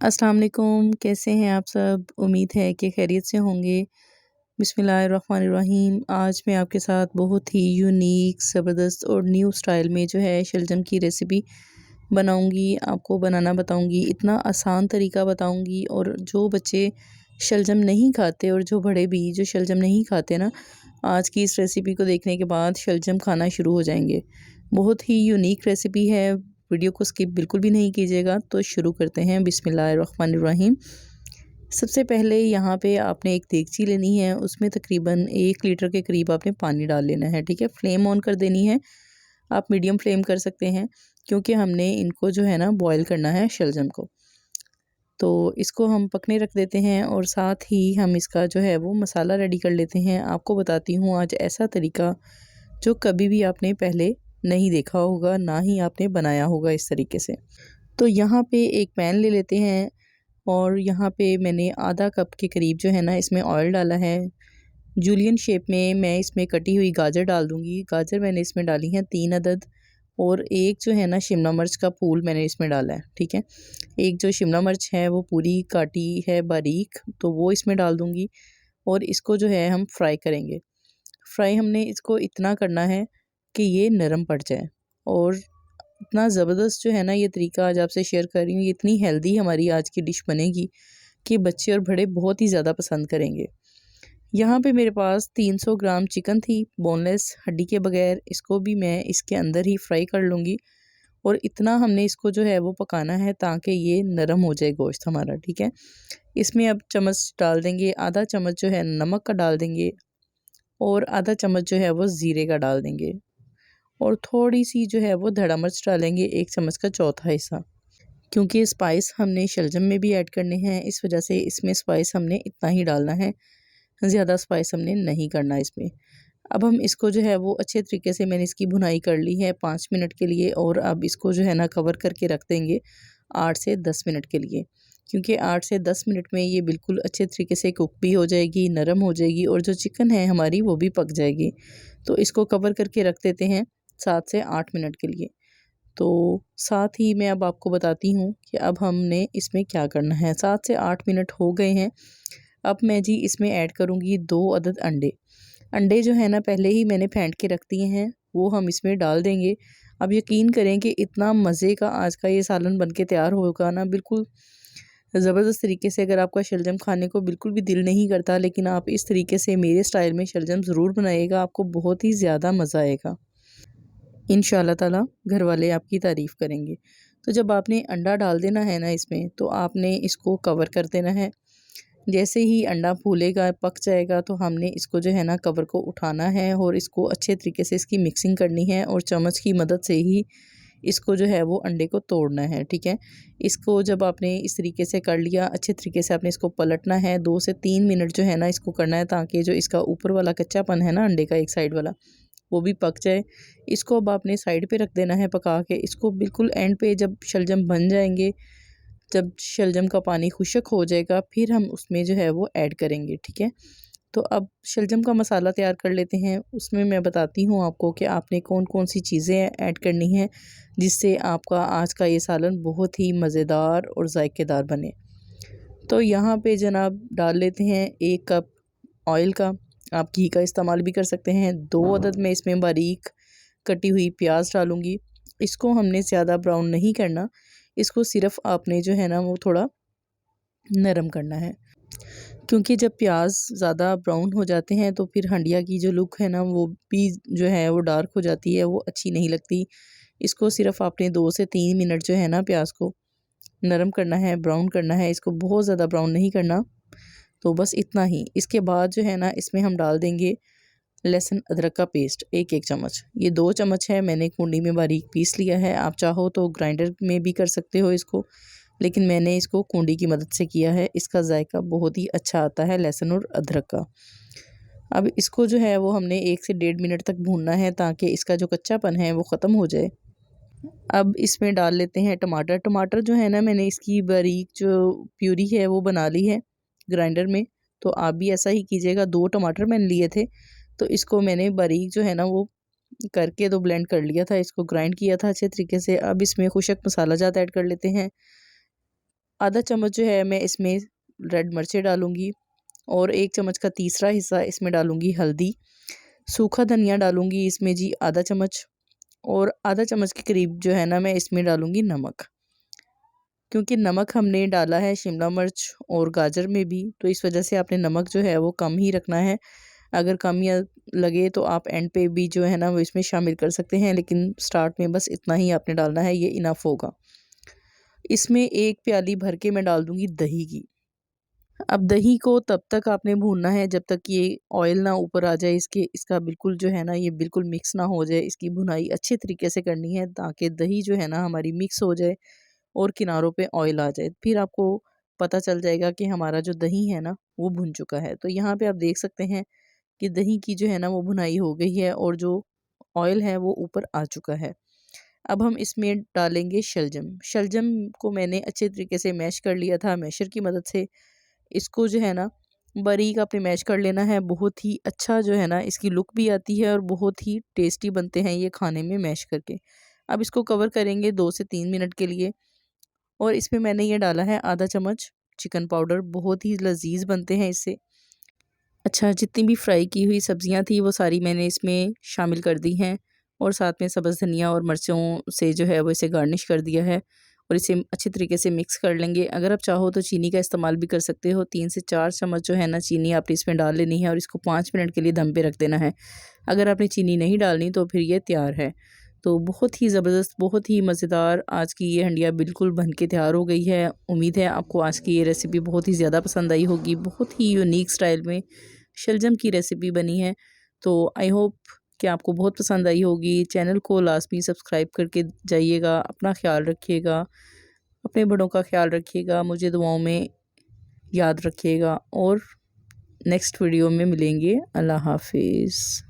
अस्सलाम वालेकुम, कैसे हैं आप सब? उम्मीद है कि खैरियत से होंगे। बिस्मिल्लाहिर्रहमानिर्रहीम। आज मैं आपके साथ बहुत ही यूनिक, ज़बरदस्त और न्यू स्टाइल में जो है शलजम की रेसिपी बनाऊंगी, आपको बनाना बताऊंगी। इतना आसान तरीका बताऊंगी, और जो बच्चे शलजम नहीं खाते और जो बड़े भी जो शलजम नहीं खाते ना, आज की इस रेसिपी को देखने के बाद शलजम खाना शुरू हो जाएंगे। बहुत ही यूनिक रेसिपी है। वीडियो को स्किप बिल्कुल भी नहीं कीजिएगा। तो शुरू करते हैं। बिस्मिल्लाहिर्रहमानिर्रहीम। सबसे पहले यहाँ पे आपने एक देगची लेनी है, उसमें तकरीबन 1 लीटर के करीब आपने पानी डाल लेना है। ठीक है, फ्लेम ऑन कर देनी है। आप मीडियम फ्लेम कर सकते हैं, क्योंकि हमने इनको जो है ना बॉईल करना है शलजम को। तो इसको हम पकने रख देते हैं, और साथ ही हम इसका जो है वो मसाला रेडी कर लेते हैं। आपको बताती हूँ आज ऐसा तरीका जो कभी भी आपने पहले नहीं देखा होगा, ना ही आपने बनाया होगा इस तरीके से। तो यहाँ पे एक पैन ले लेते हैं, और यहाँ पे मैंने आधा कप के करीब जो है ना इसमें ऑयल डाला है। जूलियन शेप में मैं इसमें कटी हुई गाजर डाल दूँगी। गाजर मैंने इसमें डाली है 3 अदद, और एक जो है ना शिमला मिर्च का फूल मैंने इसमें डाला है। ठीक है, एक जो शिमला मिर्च है वो पूरी काटी है बारीक, तो वो इसमें डाल दूँगी, और इसको जो है हम फ्राई करेंगे। फ्राई हमने इसको इतना करना है कि ये नरम पड़ जाए। और इतना ज़बरदस्त जो है ना ये तरीका आज आपसे शेयर कर रही हूँ, ये इतनी हेल्दी हमारी आज की डिश बनेगी कि बच्चे और बड़े बहुत ही ज़्यादा पसंद करेंगे। यहाँ पे मेरे पास 300 ग्राम चिकन थी, बोनलेस, हड्डी के बगैर। इसको भी मैं इसके अंदर ही फ्राई कर लूँगी, और इतना हमने इसको जो है वो पकाना है ताकि ये नरम हो जाए गोश्त हमारा। ठीक है, इसमें अब चम्मच डाल देंगे, आधा चम्मच जो है नमक का डाल देंगे, और आधा चम्मच जो है वो ज़ीरे का डाल देंगे, और थोड़ी सी जो है वो धड़ा मिर्च डालेंगे, 1 चम्मच का चौथा हिस्सा। क्योंकि स्पाइस हमने शलजम में भी ऐड करने हैं, इस वजह से इसमें स्पाइस हमने इतना ही डालना है, ज़्यादा स्पाइस हमने नहीं करना इसमें। अब हम इसको जो है वो अच्छे तरीके से मैंने इसकी भुनाई कर ली है 5 मिनट के लिए, और अब इसको जो है ना कवर करके रख देंगे 8 से 10 मिनट के लिए। क्योंकि 8 से 10 मिनट में ये बिल्कुल अच्छे तरीके से कुक भी हो जाएगी, नरम हो जाएगी, और जो चिकन है हमारी वो भी पक जाएगी। तो इसको कवर करके रख देते हैं 7 से 8 मिनट के लिए। तो साथ ही मैं अब आपको बताती हूँ कि अब हमने इसमें क्या करना है। 7 से 8 मिनट हो गए हैं। अब मैं जी इसमें ऐड करूँगी 2 अदद अंडे। अंडे जो है ना पहले ही मैंने फेंट के रख दिए हैं, वो हम इसमें डाल देंगे। अब यकीन करें कि इतना मज़े का आज का ये सालन बन के तैयार होगा ना, बिल्कुल ज़बरदस्त तरीके से। अगर आपका शलजम खाने को बिल्कुल भी दिल नहीं करता, लेकिन आप इस तरीके से मेरे स्टाइल में शलजम ज़रूर बनाइएगा, आपको बहुत ही ज़्यादा मज़ा आएगा। इंशाल्लाह ताला घर वाले आपकी तारीफ़ करेंगे। तो जब आपने अंडा डाल देना है ना इसमें, तो आपने इसको कवर कर देना है। जैसे ही अंडा फूलेगा, पक जाएगा, तो हमने इसको जो है ना कवर को उठाना है, और इसको अच्छे तरीके से इसकी मिक्सिंग करनी है, और चम्मच की मदद से ही इसको जो है वो अंडे को तोड़ना है। ठीक है, इसको जब आपने इस तरीके से कर लिया, अच्छे तरीके से आपने इसको पलटना है। 2 से 3 मिनट जो है ना इसको करना है, ताकि जो इसका ऊपर वाला कच्चापन है ना अंडे का एक साइड वाला, वो भी पक जाए। इसको अब आपने साइड पे रख देना है पका के। इसको बिल्कुल एंड पे जब शलजम बन जाएंगे, जब शलजम का पानी खुश्क हो जाएगा, फिर हम उसमें जो है वो ऐड करेंगे। ठीक है, तो अब शलजम का मसाला तैयार कर लेते हैं। उसमें मैं बताती हूँ आपको कि आपने कौन कौन सी चीज़ें ऐड करनी हैं, जिससे आपका आज का ये सालन बहुत ही मज़ेदार और जायकेदार बने। तो यहाँ पे जनाब डाल लेते हैं 1 कप ऑयल का। आप घी का इस्तेमाल भी कर सकते हैं। 2 अदद में इसमें बारीक कटी हुई प्याज डालूँगी। इसको हमने ज़्यादा ब्राउन नहीं करना, इसको सिर्फ़ आपने जो है ना वो थोड़ा नरम करना है। क्योंकि जब प्याज ज़्यादा ब्राउन हो जाते हैं, तो फिर हंडिया की जो लुक है ना वो भी जो है वो डार्क हो जाती है, वो अच्छी नहीं लगती। इसको सिर्फ़ आपने 2 से 3 मिनट जो है ना प्याज को नरम करना है, ब्राउन करना है। इसको बहुत ज़्यादा ब्राउन नहीं करना, तो बस इतना ही। इसके बाद जो है ना इसमें हम डाल देंगे लहसुन अदरक का पेस्ट 1-1 चम्मच। ये 2 चम्मच है, मैंने कुंडी में बारीक पीस लिया है। आप चाहो तो ग्राइंडर में भी कर सकते हो इसको, लेकिन मैंने इसको कुंडी की मदद से किया है। इसका जायका बहुत ही अच्छा आता है लहसुन और अदरक का। अब इसको जो है वो हमने 1 से 1.5 मिनट तक भूनना है, ताकि इसका जो कच्चापन है वो ख़त्म हो जाए। अब इसमें डाल लेते हैं टमाटर। टमाटर जो है ना मैंने इसकी बारीक जो प्यूरी है वो बना ली है ग्राइंडर में। तो आप भी ऐसा ही कीजिएगा। 2 टमाटर मैंने लिए थे, तो इसको मैंने बारीक जो है ना वो करके तो ब्लेंड कर लिया था, इसको ग्राइंड किया था अच्छे तरीके से। अब इसमें खुशक मसाला जात ऐड कर लेते हैं। आधा चम्मच जो है मैं इसमें रेड मिर्चें डालूँगी और 1 चम्मच का तीसरा हिस्सा इसमें डालूँगी हल्दी। सूखा धनिया डालूँगी इसमें जी आधा चम्मच, और आधा चम्मच के करीब जो है ना मैं इसमें डालूँगी नमक। क्योंकि नमक हमने डाला है शिमला मिर्च और गाजर में भी, तो इस वजह से आपने नमक जो है वो कम ही रखना है। अगर कम या लगे तो आप एंड पे भी जो है ना वो इसमें शामिल कर सकते हैं, लेकिन स्टार्ट में बस इतना ही आपने डालना है, ये इनफ होगा। इसमें 1 प्याली भर के मैं डाल दूँगी दही की। अब दही को तब तक आपने भूनना है जब तक ये ऑयल ना ऊपर आ जाए इसका बिल्कुल जो है ना ये बिल्कुल मिक्स ना हो जाए। इसकी भुनाई अच्छे तरीके से करनी है ताकि दही जो है ना हमारी मिक्स हो जाए और किनारों पे ऑयल आ जाए। फिर आपको पता चल जाएगा कि हमारा जो दही है ना वो भुन चुका है। तो यहाँ पे आप देख सकते हैं कि दही की जो है ना वो भुनाई हो गई है और जो ऑयल है वो ऊपर आ चुका है। अब हम इसमें डालेंगे शलजम। शलजम को मैंने अच्छे तरीके से मैश कर लिया था मैशर की मदद से। इसको जो है ना बारीक आपने मैश कर लेना है। बहुत ही अच्छा जो है ना इसकी लुक भी आती है और बहुत ही टेस्टी बनते हैं ये खाने में मैश करके। अब इसको कवर करेंगे 2 से 3 मिनट के लिए, और इसमें मैंने ये डाला है आधा चम्मच चिकन पाउडर। बहुत ही लजीज बनते हैं इससे। अच्छा, जितनी भी फ्राई की हुई सब्जियां थी वो सारी मैंने इसमें शामिल कर दी हैं, और साथ में सब्ज़ धनिया और मिर्चों से जो है वो इसे गार्निश कर दिया है, और इसे अच्छी तरीके से मिक्स कर लेंगे। अगर आप चाहो तो चीनी का इस्तेमाल भी कर सकते हो। 3 से 4 चम्मच जो है ना चीनी आपने इसमें डाल लेनी है और इसको 5 मिनट के लिए दम पे रख देना है। अगर आपने चीनी नहीं डालनी तो फिर ये तैयार है। तो बहुत ही ज़बरदस्त, बहुत ही मज़ेदार आज की ये हंडिया बिल्कुल बन के तैयार हो गई है। उम्मीद है आपको आज की ये रेसिपी बहुत ही ज़्यादा पसंद आई होगी। बहुत ही यूनिक स्टाइल में शलजम की रेसिपी बनी है। तो आई होप कि आपको बहुत पसंद आई होगी। चैनल को लाज़मी सब्सक्राइब करके जाइएगा। अपना ख़्याल रखिएगा, अपने बड़ों का ख़्याल रखिएगा, मुझे दुआओं में याद रखिएगा, और नेक्स्ट वीडियो में मिलेंगे। अल्लाह हाफ़िज़।